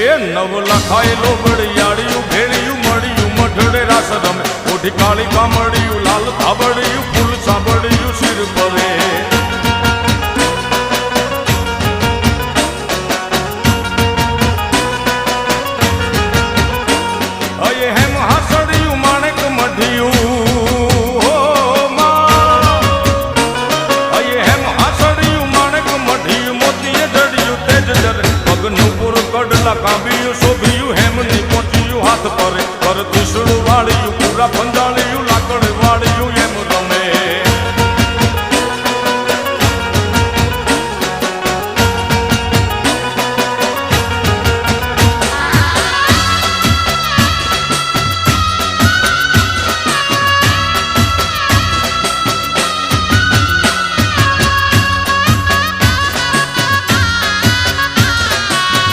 એ નવ લખાયેલો બળિયાળિયું ભેળિયું મળ્યું મઢડે રાસ રમે ઓઢી કાળી કામળિયું લાલ ધાબળિયું ફૂલ સાંભળિયું શિર પરે અયે હેમ હાસડિયું માણેક મઢિયું અયે હેમ હાસડિયું માણેક મઢિયું મોતીએ જડિયું તેજ જરે પગનું પૂર કડલા કાંબિયું શોભિયું હેમની પહોંચ્યું હાથ પરે પર તીસું